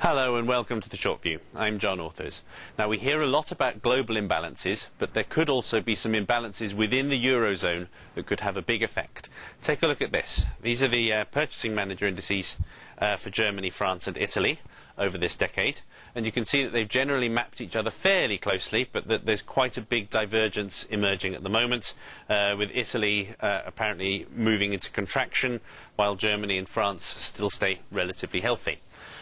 Hello and welcome to the Short View. I'm John Authors. Now, we hear a lot about global imbalances, but there could also be some imbalances within the Eurozone that could have a big effect. Take a look at this. These are the purchasing manager indices for Germany, France and Italy over this decade. And you can see that they've generally mapped each other fairly closely, but that there's quite a big divergence emerging at the moment, with Italy apparently moving into contraction, while Germany and France still stay relatively healthy.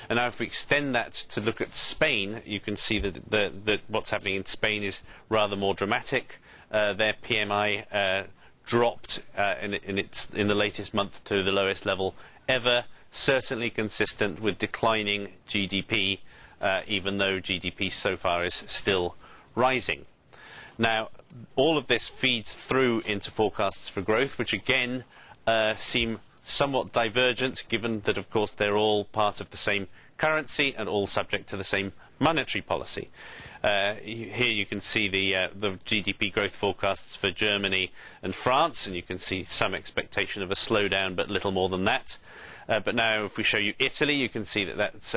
And now if we extend that to look at Spain, you can see that what's happening in Spain is rather more dramatic. Their PMI dropped in the latest month to the lowest level ever, certainly consistent with declining GDP, even though GDP so far is still rising. Now, all of this feeds through into forecasts for growth, which again seem somewhat divergent, given that, of course, they're all part of the same currency and all subject to the same monetary policy. Here you can see the GDP growth forecasts for Germany and France, and you can see some expectation of a slowdown, but little more than that. But now, if we show you Italy, you can see that that's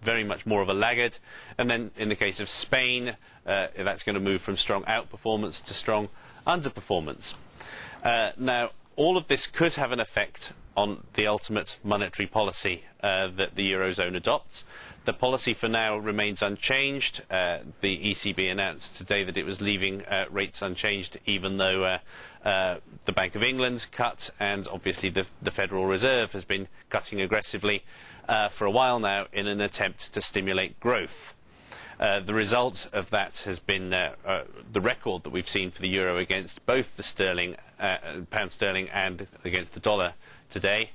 very much more of a laggard. And then, in the case of Spain, that's going to move from strong outperformance to strong underperformance. Now, all of this could have an effect on the ultimate monetary policy that the Eurozone adopts. The policy for now remains unchanged. The ECB announced today that it was leaving rates unchanged, even though the Bank of England cut, and obviously the Federal Reserve has been cutting aggressively for a while now in an attempt to stimulate growth. The result of that has been the record that we've seen for the euro against both the sterling, pound sterling, and against the dollar today.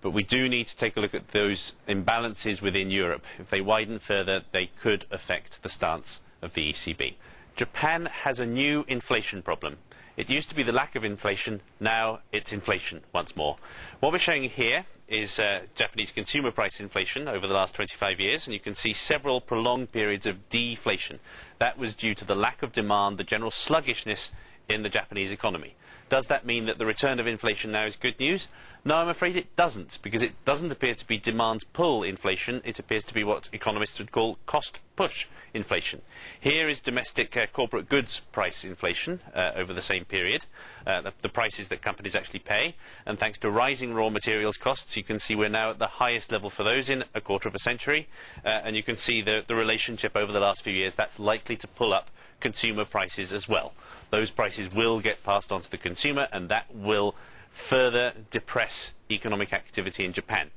But we do need to take a look at those imbalances within Europe. If they widen further, they could affect the stance of the ECB. Japan has a new inflation problem. It used to be the lack of inflation, now it's inflation once more. What we're showing here is Japanese consumer price inflation over the last 25 years, and you can see several prolonged periods of deflation. That was due to the lack of demand, the general sluggishness in the Japanese economy. Does that mean that the return of inflation now is good news? No, I'm afraid it doesn't, because it doesn't appear to be demand-pull inflation. It appears to be what economists would call cost-push inflation. Here is domestic corporate goods price inflation over the same period, the prices that companies actually pay. And thanks to rising raw materials costs, you can see we're now at the highest level for those in a quarter of a century. And you can see the relationship over the last few years. That's likely to pull up consumer prices as well. Those prices will get passed on to the consumer, and that will further depress economic activity in Japan.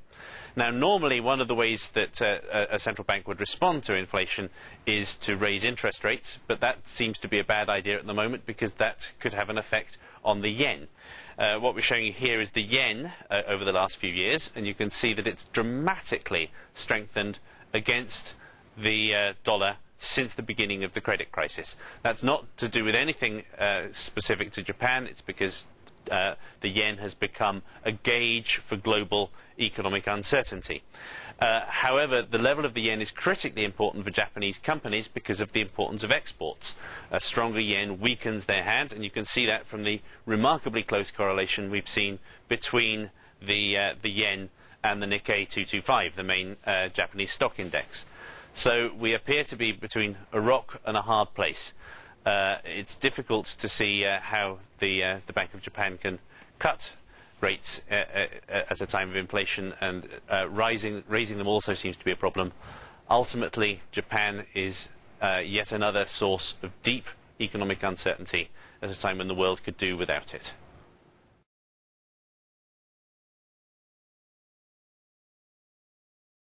Now, normally one of the ways that a central bank would respond to inflation is to raise interest rates, but that seems to be a bad idea at the moment, because that could have an effect on the yen. What we're showing you here is the yen over the last few years, and you can see that it's dramatically strengthened against the dollar since the beginning of the credit crisis. That's not to do with anything specific to Japan. It's because the yen has become a gauge for global economic uncertainty. However, the level of the yen is critically important for Japanese companies because of the importance of exports. A stronger yen weakens their hand, and you can see that from the remarkably close correlation we've seen between the yen and the Nikkei 225, the main Japanese stock index. So we appear to be between a rock and a hard place. It's difficult to see how the Bank of Japan can cut rates at a time of inflation, and raising them also seems to be a problem. Ultimately, Japan is yet another source of deep economic uncertainty at a time when the world could do without it.